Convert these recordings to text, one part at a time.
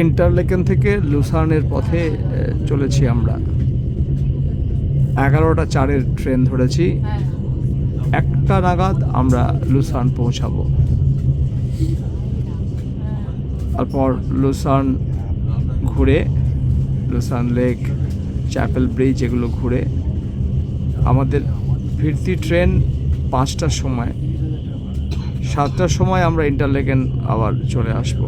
Interlaken থেকে লুসার্নের পথে চলেছি আমরা। 11টা 4-এর ট্রেন ধরেছি, 1টা নাগাদ আমরা লুসার্ন পৌঁছাবো। তারপর লুসার্ন ঘুরে, লুসার্ন লেক, চ্যাপেল ব্রিজ এগুলো ঘুরে আমাদের ফিরতি ট্রেন 5টার সময়। 7টার সময় আমরা ইন্টারলেকেন আবার চলে আসব।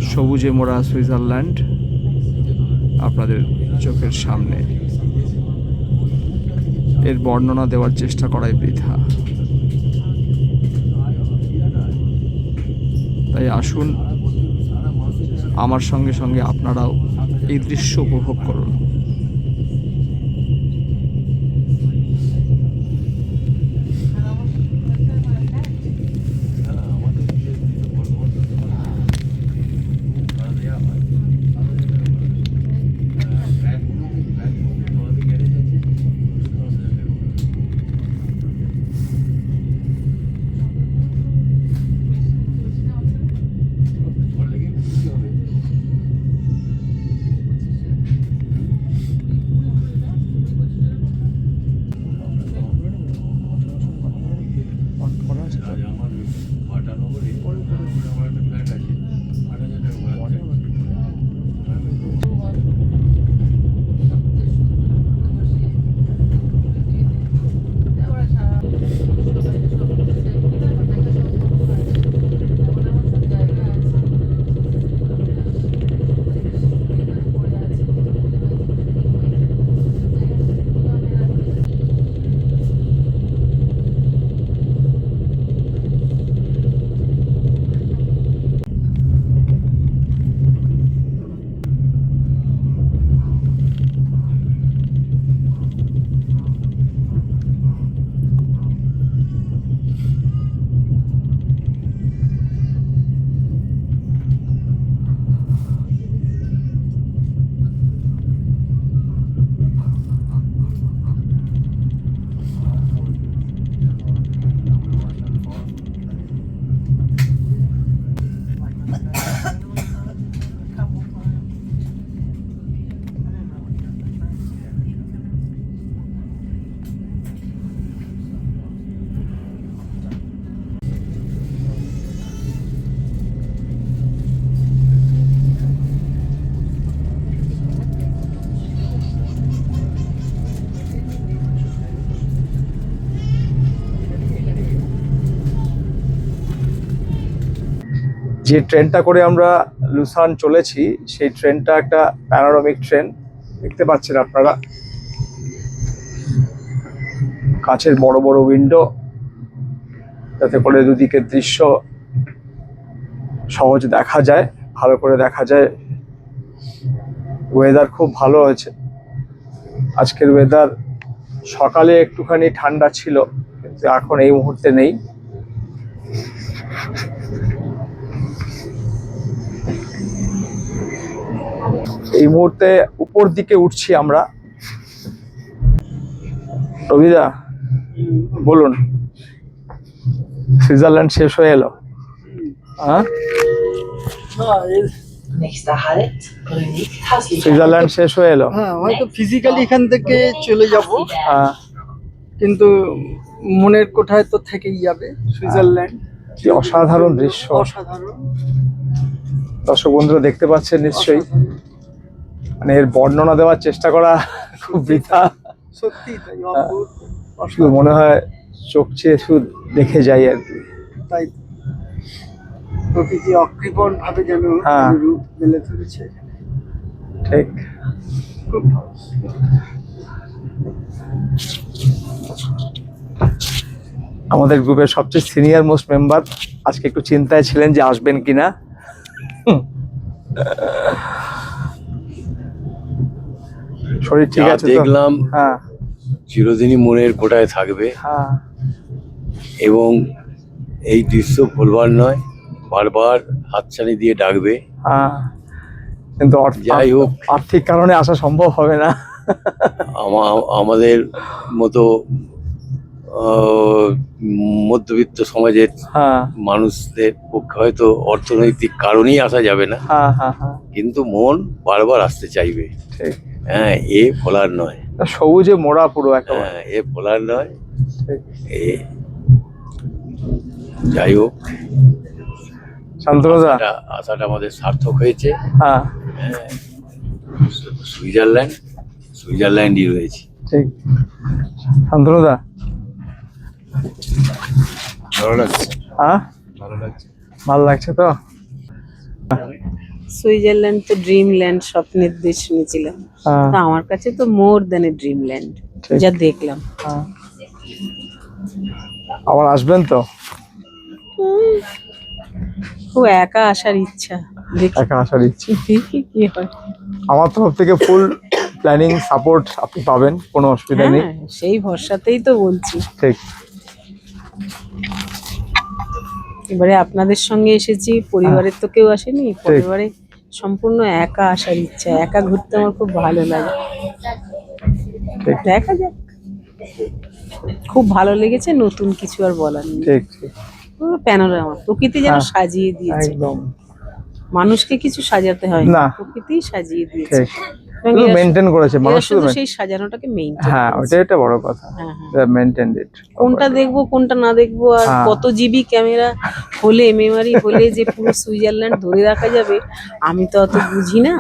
সবুজে মোড়া সুইজারল্যান্ড আপনাদের চোখের সামনে। এর বর্ণনা দেওয়ার চেষ্টা করাই বৃথা। তাই আসুন, আমার সঙ্গে সঙ্গে আপনারাও এই দৃশ্য উপভোগ করুন। যে ট্রেনটা করে আমরা লুসার্ন চলেছি সেই ট্রেনটা একটা প্যানোরামিক ট্রেন, দেখতে পাচ্ছেন আপনারা। কাছের বড় বড় উইন্ডো, যাতে করে দুদিকের দৃশ্য সহজে দেখা যায়, ভালো করে দেখা যায়। ওয়েদার খুব ভালো হয়েছে আজকের ওয়েদার। সকালে একটুখানি ঠান্ডা ছিল, কিন্তু এখন এই মুহূর্তে নেই। এই মুহূর্তে উপর দিকে উঠছি আমরা। রবিদা বলুন, সুইজারল্যান্ড শেষ হয়ে এলো? সুইজারল্যান্ড শেষ হয়ে এলো। হ্যাঁ, হয়তো ফিজিক্যালি এখান থেকে চলে যাব, কিন্তু মনের কোঠায় তো থেকেই যাবে সুইজারল্যান্ড। কি অসাধারণ দৃশ্য, অসাধারণ। দর্শক বন্ধুরা দেখতে পাচ্ছেন নিশ্চয়ই। মানে এর বর্ণনা দেওয়ার চেষ্টা করা খুব বৃথা। সত্যি তাই, শুধু মনে হয় চোখ চেয়ে শুধু দেখে যাই আর কি। তাই প্রকৃতি অকৃপণ ভাবে যেন রূপ মেলে ধরেছে। ঠিক। খুব ভালো। আমাদের গ্রুপের সবচেয়ে সিনিয়র মোস্ট মেম্বার আজকে একটু চিন্তায় ছিলেন যে আসবেন কিনা। শরীর ঠিক আছে? দেখলাম চিরদিনই মনের কোটায় থাকবে, এবং এই দৃশ্য ভুলবার নয়, বারবার হাতছানি দিয়ে ডাকবে। কিন্তু যাই হোক, আর্থিক কারণে আসা সম্ভব হবে না। আমাদের মতো মধ্যবিত্ত সমাজের হ্যাঁ মানুষদের পক্ষে হয়তো অর্থনৈতিক কারণেই আসা যাবে না, হ্যাঁ হ্যাঁ হ্যাঁ কিন্তু মন বারবার আসতে চাইবে। ঠিক। হ্যাঁ, এ ভোলার নয়। সবুজে মোড়া পুরো একেবারে। হ্যাঁ, এ ভোলার নয়। ঠিক। এ যাই হোক, শান্তনুদা। আশাটা আমাদের সার্থক হয়েছে। হ্যাঁ হ্যাঁ, সুইজারল্যান্ডই রয়েছে। ঠিক। শান্তনুদা, ভালো লাগছে, হ্যাঁ ভালো লাগছে। ভালো লাগছে তো? সুইজারল্যান্ড তো ড্রিমল্যান্ড, স্বপ্নের দেশ শুনেছিলাম। হ্যাঁ তো আমার কাছে তো মোর দ্যান এ ড্রিমল্যান্ড, ঠিক। যা দেখলাম। হ্যাঁ। আবার আসবেন তো? খুব একা আসার ইচ্ছা, দেখি একা আসার ইচ্ছে। দেখি কি হয়। আমার তরফ থেকে ফুল প্ল্যানিং সাপোর্ট আপনি পাবেন, কোনো অসুবিধা নেই। হ্যাঁ, সেই ভরসাতেই তো বলছি। ঠিক। এবারে আপনাদের সঙ্গে এসেছি, পরিবারের তো কেউ আসেনি, পরিবারে সম্পূর্ণ একা আসার ইচ্ছা। একা ঘুরতে আমার খুব ভালো লাগে। ঠিক। দেখা যাক, খুব ভালো লেগেছে, নতুন কিছু আর বলার নেই। ঠিক ঠিক পুরো প্যানোরামা, প্রকৃতি যেন হ্যাঁ, সাজিয়ে দিয়েছে। একদম। মানুষকে কিছু সাজাতে হয় না। না, প্রকৃতিই সাজিয়ে দিয়েছে। ঠিক। এবং শুধু এরা মেনটেন করেছে এরা মানুষ, শুধু শুধু সেই সাজানোটাকে মেইনটেইন হ্যাঁ, ওটাই একটা বড় কথা। হ্যাঁ, হ্যাঁ। মেনটেন ইট। কোনটা দেখবো কোনটা না দেখবো, আর হ্যাঁ। কত জিবি ক্যামেরা হলে, মেমোরি হলে যে পুরো সুইজারল্যান্ড ধরে রাখা যাবে, আমি তো অত বুঝি না।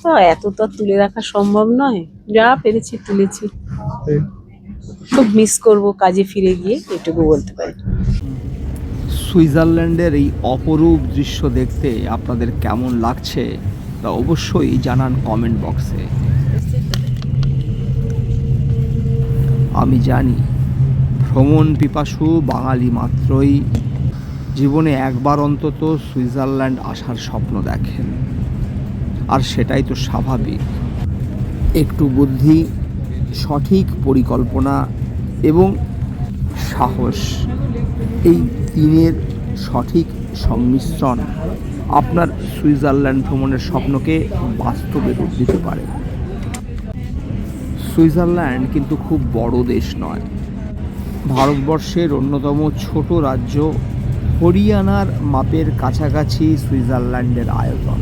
তো এত তো আর তুলে রাখা সম্ভব নয়, যা পেরেছি তুলেছি। খুব মিস করব কাজে ফিরে গিয়ে, এটুকু বলতে পারি। সুইজারল্যান্ডের এই অপরূপ দৃশ্য দেখতে আপনাদের কেমন লাগছে তা অবশ্যই জানান কমেন্ট বক্সে। আমি জানি ভ্রমণ পিপাসু বাঙালি মাত্রই জীবনে একবার অন্তত সুইজারল্যান্ড আসার স্বপ্ন দেখেন, আর সেটাই তো স্বাভাবিক। একটু বুদ্ধি, সঠিক পরিকল্পনা এবং সাহস, এই তিনের সঠিক সংমিশ্রণ আপনার সুইজারল্যান্ড ভ্রমণের স্বপ্নকে বাস্তবে রূপ দিতে পারে। সুইজারল্যান্ড কিন্তু খুব বড় দেশ নয়। ভারতবর্ষের অন্যতম ছোট রাজ্য হরিয়ানার মাপের কাছাকাছি সুইজারল্যান্ডের আয়তন,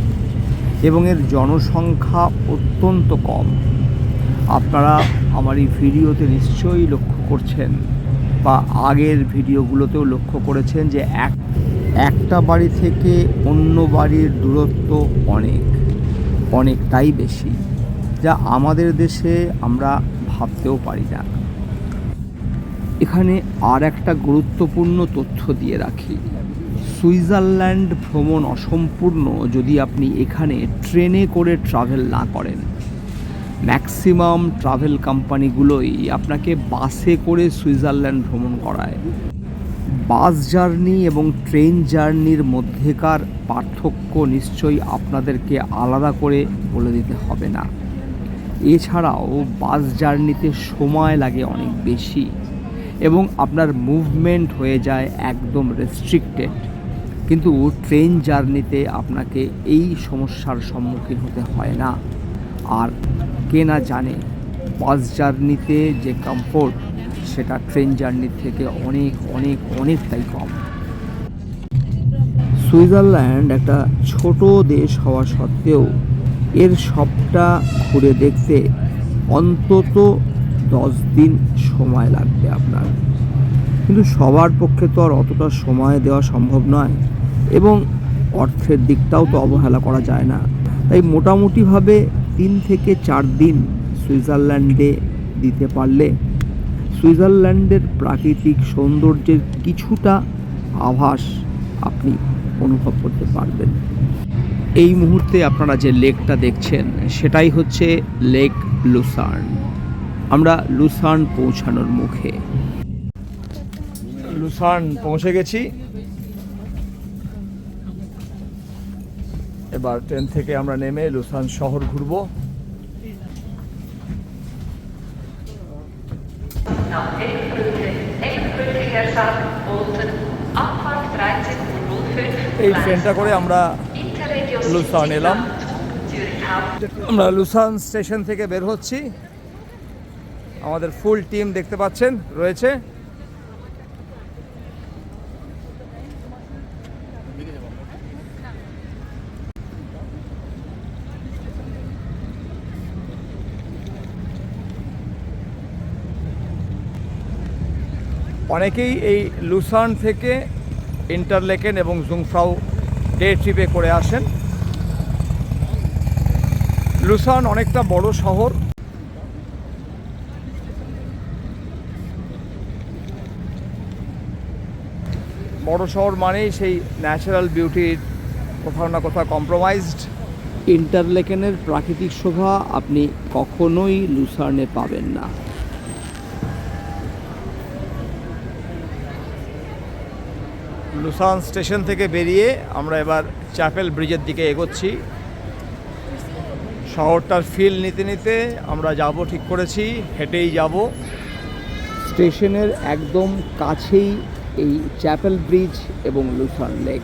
এবং এর জনসংখ্যা অত্যন্ত কম। আপনারা আমার এই ভিডিওতে নিশ্চয়ই লক্ষ্য করছেন, বা আগের ভিডিওগুলোতেও লক্ষ্য করেছেন যে একটা বাড়ি থেকে অন্য বাড়ির দূরত্ব অনেকটাই বেশি, যা আমাদের দেশে আমরা ভাবতেও পারি না। এখানে আর একটা গুরুত্বপূর্ণ তথ্য দিয়ে রাখি, সুইজারল্যান্ড ভ্রমণ অসম্পূর্ণ যদি আপনি এখানে ট্রেনে করে ট্রাভেল না করেন। ম্যাক্সিমাম ট্রাভেল কোম্পানিগুলোই আপনাকে বাসে করে সুইজারল্যান্ড ভ্রমণ করায়। বাস জার্নি এবং ট্রেন জার্নির মধ্যেকার পার্থক্য নিশ্চয়ই আপনাদেরকে আলাদা করে বলে দিতে হবে না। এছাড়াও বাস জার্নিতে সময় লাগে অনেক বেশি, এবং আপনার মুভমেন্ট হয়ে যায় একদম রেস্ট্রিক্টেড। কিন্তু ট্রেন জার্নিতে আপনাকে এই সমস্যার সম্মুখীন হতে হয় না। আর কে না জানে, বাস জার্নিতে যে কমফোর্ট সেটা ট্রেন জার্নির থেকে অনেকটাই কম। সুইজারল্যান্ড একটা ছোট দেশ হওয়া সত্ত্বেও এর সবটা ঘুরে দেখতে অন্তত 10 দিন সময় লাগবে আপনার। কিন্তু সবার পক্ষে তো আর অতটা সময় দেওয়া সম্ভব নয়, এবং অর্থের দিকটাও তো অবহেলা করা যায় না। তাই মোটামুটিভাবে 3 থেকে 4 দিন সুইজারল্যান্ডে দিতে পারলে সুইজারল্যান্ডের প্রাকৃতিক সৌন্দর্যের কিছুটা আভাস আপনি অনুভব করতে পারবেন। এই মুহূর্তে আপনারা যে লেকটা দেখছেন সেটাই হচ্ছে লেক লুসার্ন। আমরা লুসার্ন পৌঁছানোর মুখে। লুসার্ন পৌঁছে গেছি। এবার ট্রেন থেকে আমরা নেমে লুসার্ন শহর ঘুরবো। এই ট্রেনটা করে আমরা লুসার্ন এলাম। আমরা লুসার্ন স্টেশন থেকে বের হচ্ছি। আমাদের ফুল টিম দেখতে পাচ্ছেন রয়েছে। অনেকেই এই লুসার্ন থেকে ইন্টারলেকেন এবং জুংফ্রাউ ডে ট্রিপে করে আসেন। লুসার্ন অনেকটা বড় শহর, বড় শহর মানেই সেই ন্যাচারাল বিউটির কোথাও না কোথাও কম্প্রোমাইজড। ইন্টারলেকেনের প্রাকৃতিক শোভা আপনি কখনোই লুসার্নে পাবেন না। লুসার্ন স্টেশন থেকে বেরিয়ে আমরা এবার চ্যাপেল ব্রিজের দিকে এগোচ্ছি। শহরটার ফিল নিতে নিতে আমরা যাব ঠিক করেছি, হেঁটেই যাব। স্টেশনের একদম কাছেই এই চ্যাপেল ব্রিজ এবং লুসার্ন লেক।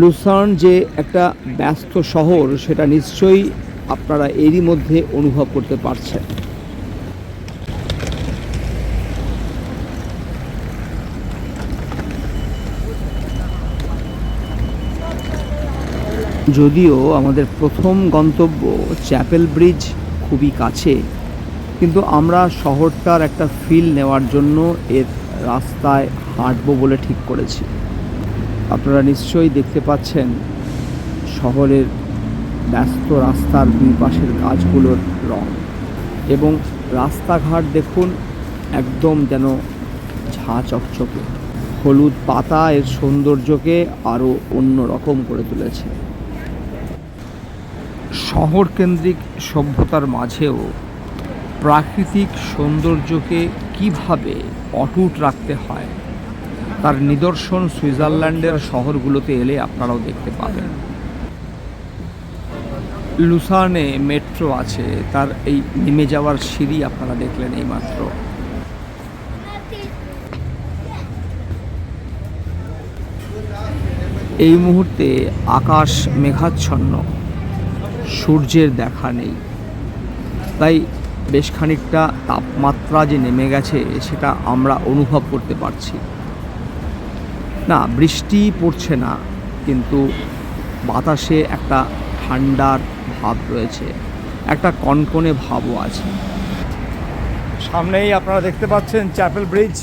লুসার্ন যে একটা ব্যস্ত শহর সেটা নিশ্চয়ই আপনারা এরই মধ্যে অনুভব করতে পারছেন। যদিও আমাদের প্রথম গন্তব্য চ্যাপেল ব্রিজ খুবই কাছে, কিন্তু আমরা শহরটার একটা ফিল নেওয়ার জন্য এর রাস্তায় হাঁটবো বলে ঠিক করেছি। আপনারা নিশ্চয়ই দেখতে পাচ্ছেন শহরের ব্যস্ত রাস্তার দুই পাশের গাছগুলোর রং, এবং রাস্তাঘাট দেখুন একদম যেন ঝাঁ চকচকে। হলুদ পাতা এর সৌন্দর্যকে আরও অন্য রকম করে তুলেছে। শহর কেন্দ্রিক সভ্যতার মাঝেও প্রাকৃতিক সৌন্দর্যকে কিভাবে অটুট রাখতে হয় তার নিদর্শন সুইজারল্যান্ডের শহরগুলোতে এলে আপনারাও দেখতে পাবেন। লুসার্নে মেট্রো আছে, তার এই নেমে যাওয়ার সিঁড়ি আপনারা দেখলেন এইমাত্র। এই মুহূর্তে আকাশ মেঘাচ্ছন্ন, সূর্যের দেখা নেই, তাই বেশ খানিকটা তাপমাত্রা যে নেমে গেছে সেটা আমরা অনুভব করতে পারছি না। বৃষ্টি পড়ছে না, কিন্তু বাতাসে একটা ঠান্ডার ভাব রয়েছে, একটা কনকনে ভাবও আছে। সামনেই আপনারা দেখতে পাচ্ছেন চ্যাপেল ব্রিজ।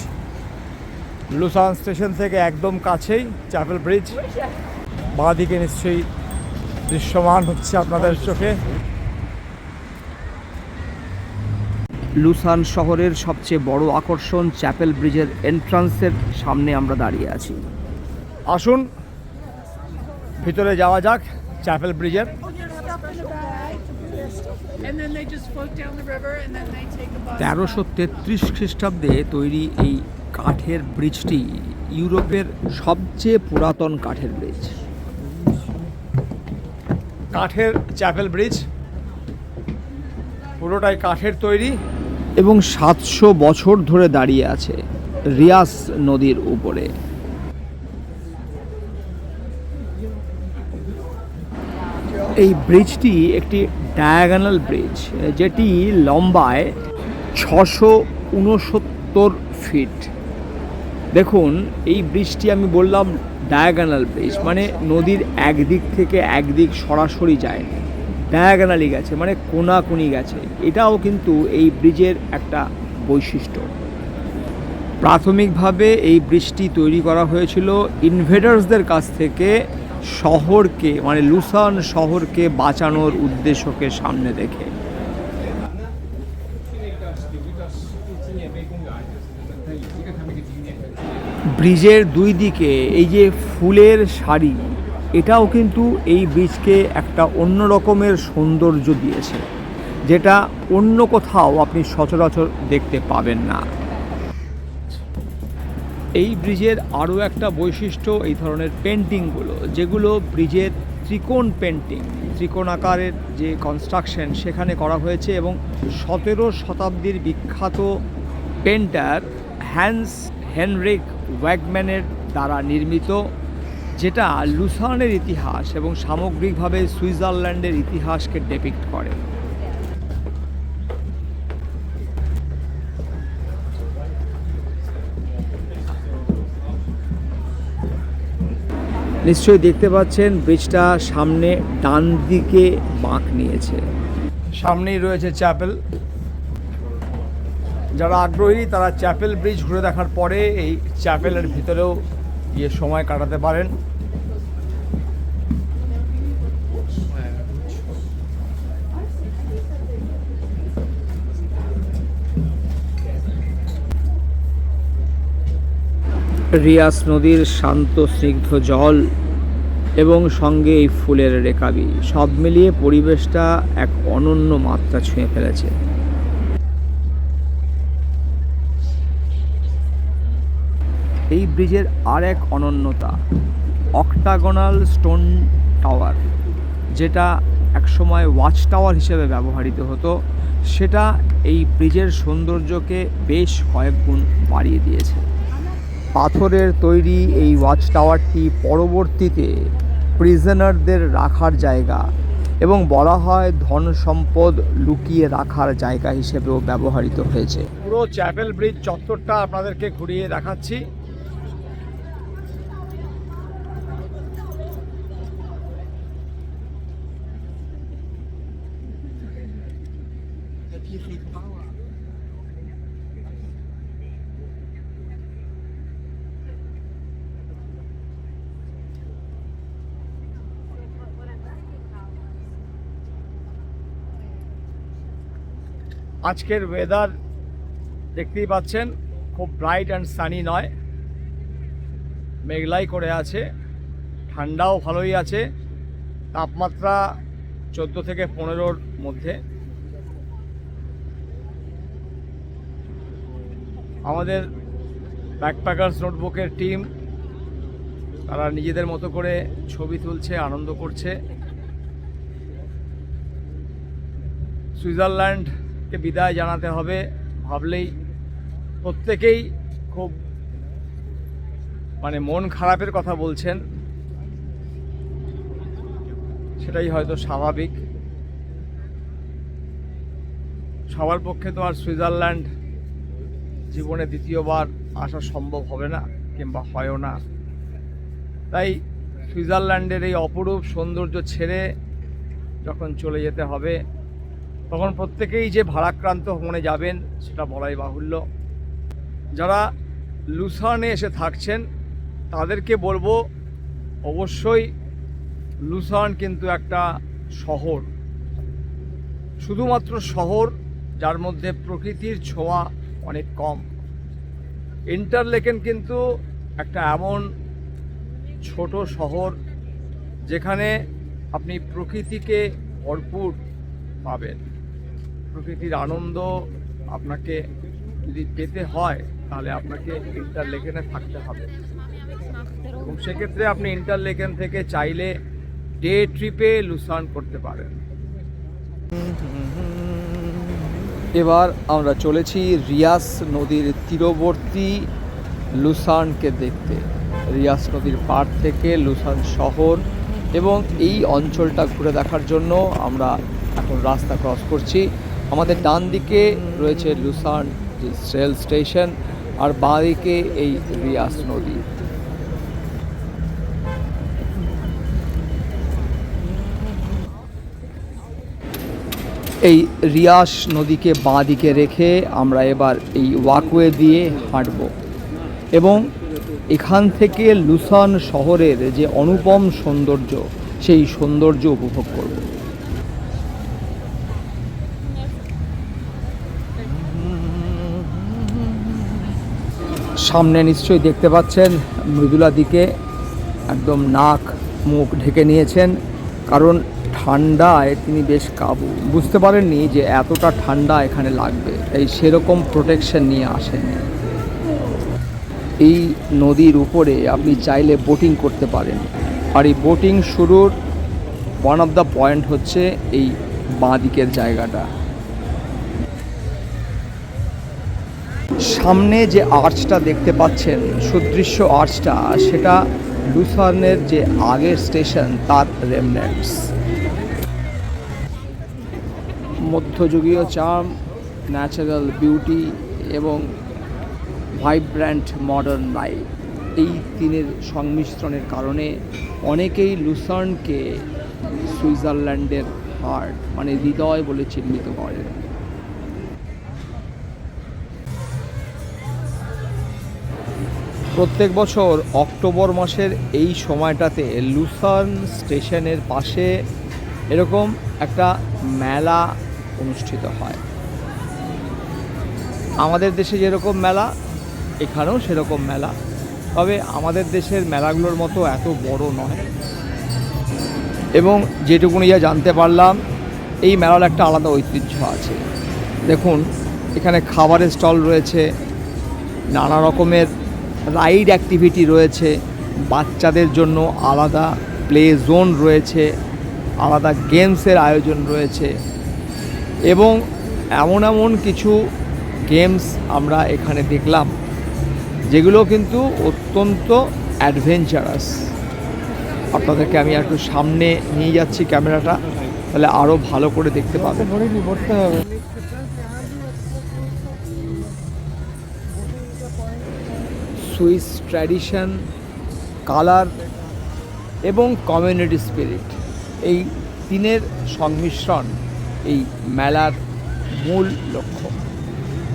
লুসার্ন স্টেশন থেকে একদম কাছেই চ্যাপেল ব্রিজ। বাঁদিকে নিশ্চয়ই দৃশ্যমান হচ্ছে আপনাদের চোখে। লুসার্ন শহরের সবচেয়ে বড় আকর্ষণ চ্যাপেল ব্রিজের এন্ট্রান্সের সামনে আমরা দাঁড়িয়ে আছি। আসুন ভিতরে যাওয়া যাক চ্যাপেল ব্রিজের। And then they just float down the river and then they take a bus. 1333 খ্রিস্টাব্দে তৈরি এই কাঠের ব্রিজটি ইউরোপের সবচেয়ে পুরাতন কাঠের ব্রিজ। কাঠের চ্যাপেল ব্রিজ পুরোটাই কাঠের তৈরি এবং 700 বছর ধরে দাঁড়িয়ে আছে রিয়াস নদীর উপরে। এই ব্রিজটি একটি ডায়াগোনাল ব্রিজ, যেটি লম্বায় 669 ফিট। দেখুন এই ব্রিজটি, আমি বললাম ডায়াগোনাল ব্রিজ, মানে নদীর একদিক থেকে একদিক সরাসরি যায়নি, ডায়াগোনালি গেছে, মানে কোনাকুনি গেছে। এটাও কিন্তু এই ব্রিজের একটা বৈশিষ্ট্য। প্রাথমিকভাবে এই ব্রিজটি তৈরি করা হয়েছিল ইনভেডার্সদের কাছ থেকে শহরকে, মানে লুসার্ন শহরকে বাঁচানোর উদ্দেশ্যকে সামনে রেখে। ব্রিজের দুই দিকে এই যে ফুলের সারি, এটাও কিন্তু এই ব্রিজকে একটা অন্য রকমের সৌন্দর্য দিয়েছে, যেটা অন্য কোথাও আপনি সচরাচর দেখতে পাবেন না। এই ব্রিজের আরও একটা বৈশিষ্ট্য এই ধরনের পেন্টিংগুলো, যেগুলো ব্রিজের ত্রিকোণ পেন্টিং, ত্রিকোণ আকারের যে কনস্ট্রাকশন সেখানে করা হয়েছে, এবং 17 শতাব্দীর বিখ্যাত পেন্টার হ্যান্স হেনরিক ওয়াগম্যানের দ্বারা নির্মিত, যেটা লুসার্নের ইতিহাস এবং সামগ্রিকভাবে সুইজারল্যান্ডের ইতিহাসকে ডেপিক্ট করে। নিশ্চয়ই দেখতে পাচ্ছেন ব্রিজটা সামনে ডান দিকে বাঁক নিয়েছে। সামনেই রয়েছে চ্যাপেল। যারা আগ্রহী তারা চ্যাপেল ব্রিজ ঘুরে দেখার পরে এই চ্যাপেলের ভিতরেও গিয়ে সময় কাটাতে পারেন। রিয়াস নদীর শান্ত স্নিগ্ধ জল এবং সঙ্গে এই ফুলের রেকাবি সব মিলিয়ে পরিবেশটা এক অনন্য মাত্রা ছুঁয়ে ফেলেছে। এই ব্রিজের আর এক অনন্যতা অক্টাগোনাল স্টোন টাওয়ার, যেটা একসময় ওয়াচ টাওয়ার হিসেবে ব্যবহৃত হতো, সেটা এই ব্রিজের সৌন্দর্যকে বেশ কয়েক গুণ বাড়িয়ে দিয়েছে। পাথরের তৈরি এই ওয়াচ টাওয়ারটি পরবর্তীতে প্রিজনারদের রাখার জায়গা এবং বলা হয় ধন সম্পদ লুকিয়ে রাখার জায়গা হিসেবেও ব্যবহৃত হয়েছে। পুরো চ্যাপেল ব্রিজ চত্বরটা আপনাদেরকে ঘুরিয়ে দেখাচ্ছি। আজকের ওয়েদার দেখতেই পাচ্ছেন, খুব ব্রাইট অ্যান্ড সানি নয়, মেঘলাই করে আছে, ঠান্ডাও ভালোই আছে, তাপমাত্রা 14 থেকে 15-র মধ্যে। আমাদের ব্যাকপ্যাকার্স নোটবুকের টিম তারা নিজেদের মতো করে ছবি তুলছে, আনন্দ করছে। সুইজারল্যান্ডকে বিদায় জানাতে হবে ভাবলেই প্রত্যেকেই খুব মন খারাপের কথা বলছেন, সেটাই হয়তো স্বাভাবিক। সবার পক্ষে তো আর সুইজারল্যান্ড জীবনে দ্বিতীয়বার আসা সম্ভব হবে না, কিংবা হয়ও না। তাই সুইজারল্যান্ডের এই অপরূপ সৌন্দর্য ছেড়ে যখন চলে যেতে হবে, তখন প্রত্যেকেই যে ভারাক্রান্ত মনে যাবেন সেটা বলাই বাহুল্য। যারা লুসার্নে এসে থাকছেন তাদেরকে বলবো, অবশ্যই লুসার্ন কিন্তু একটা শহর, শুধুমাত্র শহর যার মধ্যে প্রকৃতির ছোঁয়া অনেক কম। ইন্টারলেকেন কিন্তু একটা এমন ছোট শহর যেখানে আপনি প্রকৃতিকে ভরপুর পাবেন। প্রকৃতির আনন্দ আপনাকে যদি পেতে হয় তাহলে আপনাকে ইন্টারলেকেনে থাকতে হবে, এবং সেক্ষেত্রে আপনি ইন্টারলেকেন থেকে চাইলে ডে ট্রিপে লুসার্ন করতে পারেন। এবার আমরা চলেছি রিয়াস নদীর তীরবর্তী লুসার্নকে দেখতে। রিয়াস নদীর পাড় থেকে লুসার্ন শহর এবং এই অঞ্চলটা ঘুরে দেখার জন্য আমরা এখন রাস্তা ক্রস করছি। আমাদের ডান দিকে রয়েছে লুসার্ন রেল স্টেশন, আর বাঁ দিকে এই রিয়াস নদী। এই রিয়াস নদীকে বাঁ দিকে রেখে আমরা এবার এই ওয়াকওয়ে দিয়ে হাঁটব এবং এখান থেকে লুসার্ন শহরের যে অনুপম সৌন্দর্য, সেই সৌন্দর্য উপভোগ করব। সামনে নিশ্চয়ই দেখতে পাচ্ছেন মৃদুলা দিকে একদম নাক মুখ ঢেকে নিয়েছেন, কারণ ঠান্ডায় তিনি বেশ কাবু। বুঝতে পারেননি যে এতটা ঠান্ডা এখানে লাগবে, তাই সেরকম প্রোটেকশন নিয়ে আসেননি। এই নদীর উপরে আপনি চাইলে বোটিং করতে পারেন, আর এই বোটিং শুরুর ওয়ান অফ দ্য পয়েন্ট হচ্ছে এই বাঁ দিকের জায়গাটা। সামনে যে আর্চটা দেখতে পাচ্ছেন, সুদৃশ্য আর্চটা, সেটা লুসার্নের যে আগের স্টেশন তার রেমনেন্টস। মধ্যযুগীয় চার্ম, ন্যাচারাল বিউটি এবং ভাইব্র্যান্ট মডার্ন লাইফ, এই তিনের সংমিশ্রণের কারণে অনেকেই লুসার্নকে সুইজারল্যান্ডের হার্ট হৃদয় বলে চিহ্নিত করেন। প্রত্যেক বছর অক্টোবর মাসের এই সময়টাতে লুসান স্টেশনের পাশে এরকম একটা মেলা অনুষ্ঠিত হয়। আমাদের দেশে যেরকম মেলা এখানেও সেরকম মেলা, তবে আমাদের দেশের মেলাগুলোর মতো এত বড় নয়। এবং যেটুকুনি যা জানতে পারলাম, এই মেলার একটা আলাদা ঐতিহ্য আছে। দেখুন, এখানে খাবারের স্টল রয়েছে, নানা রকমের রাইড অ্যাক্টিভিটি রয়েছে, বাচ্চাদের জন্য আলাদা প্লে জোন রয়েছে, আলাদা গেমসের আয়োজন রয়েছে এবং এমন এমন কিছু গেমস আমরা এখানে দেখলাম যেগুলো কিন্তু অত্যন্ত অ্যাডভেঞ্চারাস। আপনাদেরকে আমি একটু সামনে নিয়ে যাচ্ছি ক্যামেরাটা, তাহলে আরও ভালো করে দেখতে পাবেন। সুইস ট্র্যাডিশন, কালার এবং কমিউনিটি স্পিরিট, এই তিনের সংমিশ্রণ এই মেলার মূল লক্ষ্য।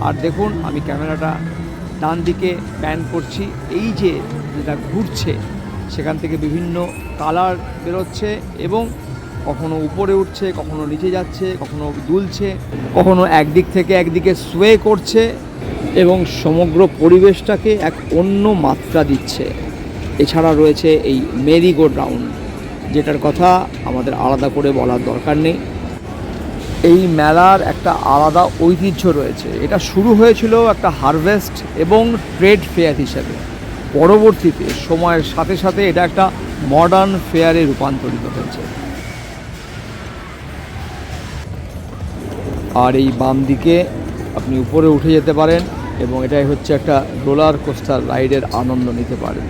আর দেখুন, আমি ক্যামেরাটা ডান দিকে প্যান করছি, এই যে যেটা ঘুরছে সেখান থেকে বিভিন্ন কালার বেরোচ্ছে এবং কখনো উপরে উঠছে, কখনো নিচে যাচ্ছে, কখনো দুলছে, কখনো একদিক থেকে একদিকে সোয়ে করছে এবং সমগ্র পরিবেশটাকে এক অন্য মাত্রা দিচ্ছে। এছাড়া রয়েছে এই মেরি গো রাউন্ড, যেটার কথা আমাদের আলাদা করে বলার দরকার নেই। এই মেলার একটা আলাদা ঐতিহ্য রয়েছে। এটা শুরু হয়েছিল একটা হারভেস্ট এবং ট্রেড ফেয়ার হিসেবে, পরবর্তীতে সময়ের সাথে সাথে এটা একটা মডার্ন ফেয়ারে রূপান্তরিত হয়েছে। আর এই বাম দিকে আপনি উপরে উঠে যেতে পারেন এবং এটাই হচ্ছে একটা রোলার কোস্টার রাইডের আনন্দ নিতে পারেন।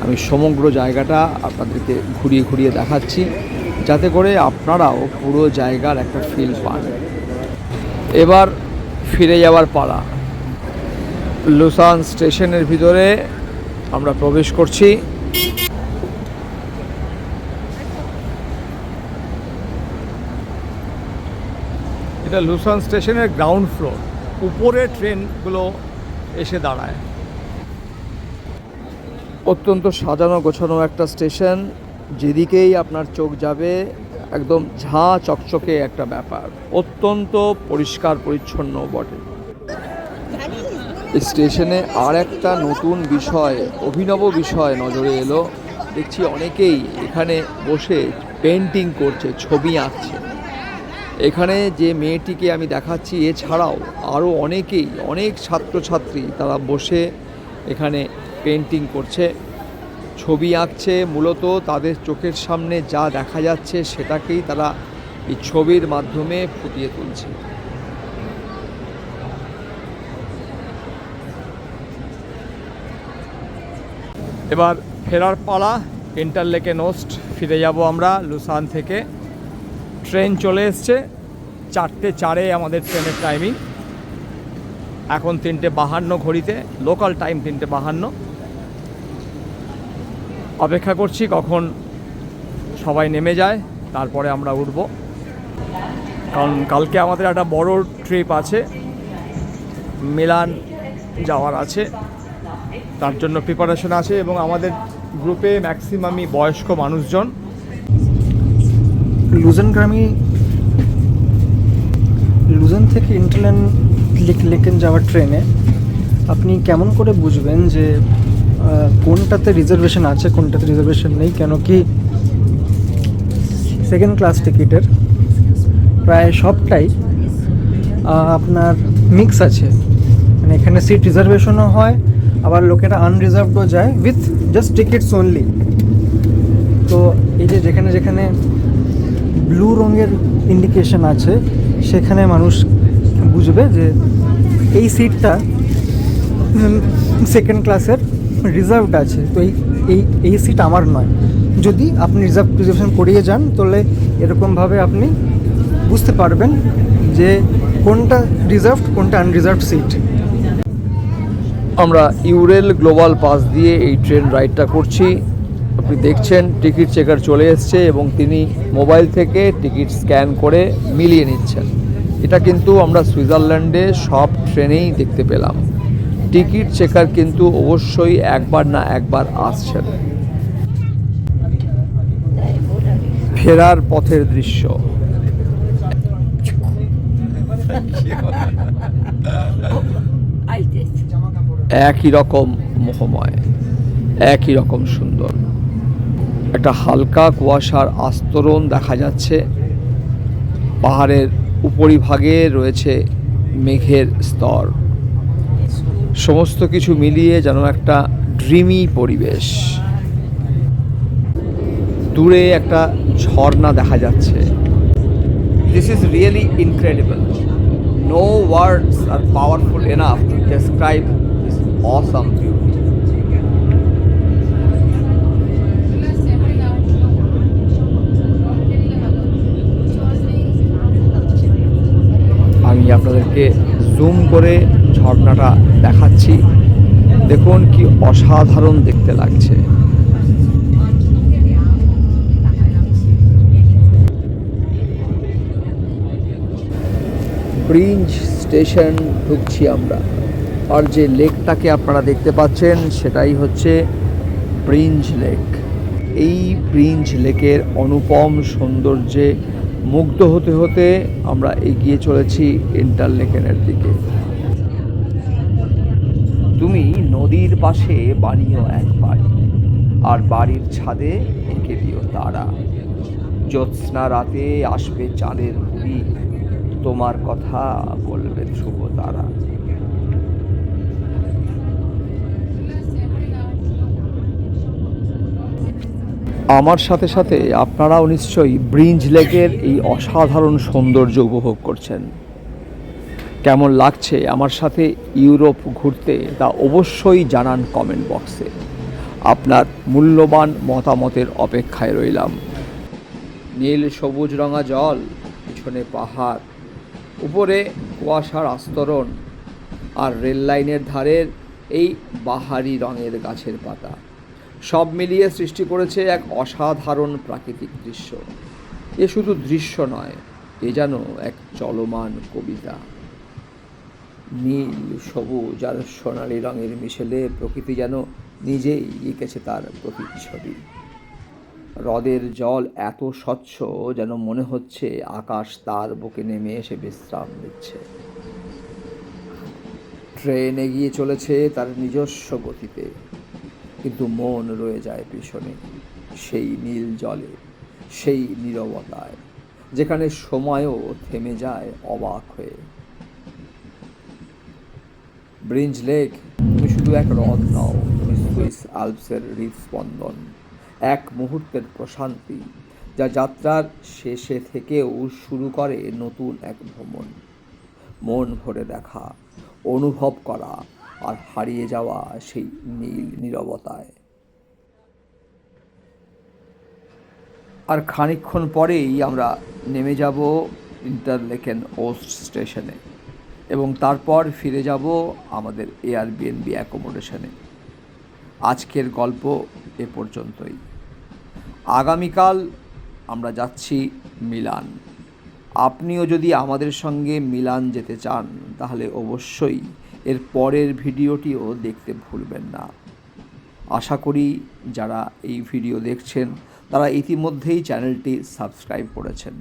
আমি সমগ্র জায়গাটা আপনাদেরকে ঘুরিয়ে ঘুরিয়ে দেখাচ্ছি যাতে করে আপনারাও পুরো জায়গার একটা ফিল পান। এবার ফিরে যাওয়ার পালা। লুসান স্টেশনের ভিতরে আমরা প্রবেশ করছি। এটা লুসান স্টেশনের গ্রাউন্ড ফ্লোর, উপরে ট্রেনগুলো এসে দাঁড়ায়। অত্যন্ত সাজানো গোছানো একটা স্টেশন, যেদিকেই আপনার চোখ যাবে একদম ঝাঁ চকচকে একটা ব্যাপার, অত্যন্ত পরিষ্কার পরিচ্ছন্ন বটে। স্টেশনে আর একটা নতুন বিষয়, অভিনব বিষয় নজরে এলো। দেখছি অনেকেই এখানে বসে পেন্টিং করছে, ছবি আঁকছে। এখানে যে মেয়েটিকে আমি দেখাচ্ছি, এছাড়াও আরও অনেকেই, অনেক ছাত্রছাত্রী তারা বসে এখানে পেন্টিং করছে, ছবি আঁকছে। মূলত তাদের চোখের সামনে যা দেখা যাচ্ছে সেটাকেই তারা এই ছবির মাধ্যমে ফুটিয়ে তুলছে। এবার ফেরার পালা। ইন্টারলেকে নোস্ট ফিরে যাব আমরা লুসান থেকে। ট্রেন চলে এসছে, 4:04 আমাদের ট্রেনের টাইমিং। এখন 3:52 ঘড়িতে, লোকাল টাইম 3:52। অপেক্ষা করছি কখন সবাই নেমে যায়, তারপরে আমরা উঠব। কারণ কালকে আমাদের একটা বড় ট্রিপ আছে, মিলান যাওয়ার আছে, তার জন্য প্রিপারেশন আছে। এবং আমাদের গ্রুপে ম্যাক্সিমামই বয়স্ক মানুষজন। লুজান থেকে ইন্টারলেকেন যাওয়ার ট্রেনে আপনি কেমন করে বুঝবেন যে কোনটাতে রিজার্ভেশন আছে, কোনটাতে রিজার্ভেশন নেই? কেন কি সেকেন্ড ক্লাস টিকিটের প্রায় সবটাই আপনার মিক্স আছে, মানে এখানে সিট রিজার্ভেশনও হয়, আবার লোকেরা আনরিজার্ভডও যায় উইথ জাস্ট টিকিটস অনলি। তো এই যে যেখানে যেখানে ব্লু রঙের ইন্ডিকেশন আছে সেখানে মানুষ বুঝবে যে এই সিটটা সেকেন্ড ক্লাসের রিজার্ভড আছে, তো এই সিট আমার নয়। যদি আপনি রিজার্ভেশন করিয়ে যান তাহলে এরকমভাবে আপনি বুঝতে পারবেন যে কোনটা রিজার্ভড, কোনটা আনরিজার্ভড সিট। আমরা ইউরেল গ্লোবাল পাস দিয়ে এই ট্রেন রাইডটা করছি। আপনি দেখছেন টিকিট চেকার চলে এসছে এবং তিনি মোবাইল থেকে টিকিট স্ক্যান করে মিলিয়ে নিচ্ছেন। এটা কিন্তু আমরা সুইজারল্যান্ডে সব ট্রেনেই দেখতে পেলাম। টিকিট চেকার কিন্তু অবশ্যই একবার না একবার আসছেন। ফেরার পথের দৃশ্য, একই রকম মোহময়, একই রকম সুন্দর। একটা হালকা কুয়াশার আস্তরণ দেখা যাচ্ছে, পাহাড়ের উপরিভাগে রয়েছে মেঘের স্তর। সমস্ত কিছু মিলিয়ে যেন একটা ড্রিমি পরিবেশ। দূরে একটা ঝর্ণা দেখা যাচ্ছে। This is really incredible. No words are powerful enough to describe this awesome beauty. আমি আপনাদেরকে জুম করে ঝর্ণাটা দেখাচ্ছি। দেখুন কি অসাধারণ দেখতে লাগছে। ব্রিঞ্জ স্টেশন ঢুকছি আমরা, আর যে লেকটাকে আপনারা দেখতে পাচ্ছেন সেটাই হচ্ছে ব্রিঞ্জ লেক। এই ব্রিঞ্জ লেকের অনুপম সৌন্দর্যে মুগ্ধ হতে হতে আমরা এগিয়ে চলেছি ইন্টারলেকেনের দিকে। তুমি নদীর পাশে বানিও এক বাড়ি, আর বাড়ির ছাদে এঁকে দিও তারা। জ্যোৎস্না রাতে আসবে চাঁদের পুরী, তোমার কথা বলবে ধ্রুব তারা। আমার সাথে সাথে আপনারাও নিশ্চয়ই ব্রিঞ্জ লেকের এই অসাধারণ সৌন্দর্য উপভোগ করছেন। কেমন লাগছে আমার সাথে ইউরোপ ঘুরতে তা অবশ্যই জানান কমেন্ট বক্সে। আপনার মূল্যবান মতামতের অপেক্ষায় রইলাম। নীল সবুজ রঙা জল, পিছনে পাহাড়, উপরে কুয়াশার আস্তরণ, আর রেল লাইনের ধারের এই বাহারি রঙের গাছের পাতা, সব মিলিয়ে সৃষ্টি করেছে এক অসাধারণ প্রাকৃতিক দৃশ্য। এ শুধু দৃশ্য নয়, এ যেন এক চলমান কবিতা। নীল সবুজ আর সোনালি রঙের মিশেলে প্রকৃতি যেন নিজেই এঁকেছে তার প্রতিচ্ছবি। হ্রদের জল এত স্বচ্ছ যেন মনে হচ্ছে আকাশ তার বুকে নেমে এসে বিশ্রাম নিচ্ছে। ট্রেন এগিয়ে চলেছে তার নিজস্ব গতিতে, কিন্তু মন রয়ে যায় পিছনে, সেই নীল জলে, সেই নীরবতায়, যেখানে সময়ও থেমে যায় অবাক হয়ে। ব্রিঞ্জ লেক তুমি শুধু এক হ্রদ নও, তুমি সুইস আল্পসের হৃদস্পন্দন, এক মুহূর্তের প্রশান্তি যা যাত্রার শেষে থেকেও শুরু করে নতুন এক ভ্রমণ। মন ভরে দেখা, অনুভব করা আর হারিয়ে যাওয়া সেই নীল নীরবতায়। আর খানিকক্ষণ পরেই আমরা নেমে যাব ইন্টারলেকেন ওস্ট স্টেশনে, এবং তারপর ফিরে যাব আমাদের এয়ারবিএনবি অ্যাকোমোডেশনে। আজকের গল্প এ পর্যন্তই। আগামীকাল আমরা যাচ্ছি মিলান। আপনিও যদি আমাদের সঙ্গে মিলান যেতে চান তাহলে অবশ্যই এর পরের ভিডিওটিও দেখতে ভুলবেন না। আশা করি যারা এই ভিডিও দেখছেন তারা ইতিমধ্যেই চ্যানেলটি সাবস্ক্রাইব করেছেন।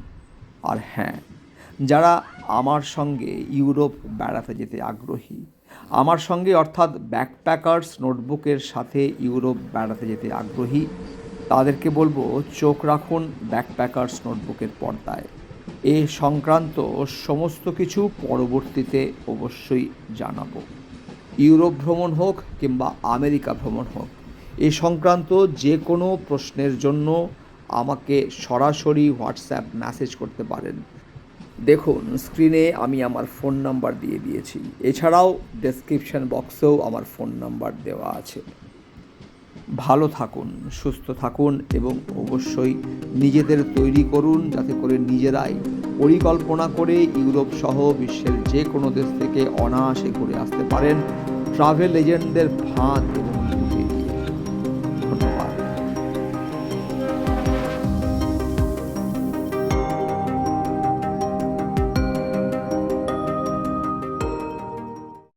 আর হ্যাঁ, যারা আমার সঙ্গে ইউরোপ বেড়াতে যেতে আগ্রহী, আমার সঙ্গে অর্থাৎ ব্যাকপ্যাকার্স নোটবুকের সাথে ইউরোপ বেড়াতে যেতে আগ্রহী, তাদেরকে বলবো চোখ রাখুন ব্যাকপ্যাকার্স নোটবুকের পর্দায়। এ সংক্রান্ত সমস্ত কিছু পরবর্তীতে অবশ্যই জানাবো। ইউরোপ ভ্রমণ হোক কিংবা আমেরিকা ভ্রমণ হোক, এ সংক্রান্ত যে কোনো প্রশ্নের জন্য আমাকে সরাসরি হোয়াটসঅ্যাপ মেসেজ করতে পারেন। দেখুন স্ক্রিনে আমি আমার ফোন নাম্বার দিয়ে দিয়েছি, এছাড়াও ডেসক্রিপশন বক্সেও আমার ফোন নাম্বার দেওয়া আছে। ভালো থাকুন, সুস্থ থাকুন এবং অবশ্যই নিজেদের তৈরি করুন যাতে করে নিজেরাই পরিকল্পনা করে ইউরোপ সহ বিশ্বের যে কোনো দেশ থেকে অনায়াসে ঘুরে আসতে পারেন ট্রাভেল এজেন্টদের ফাঁদ এবং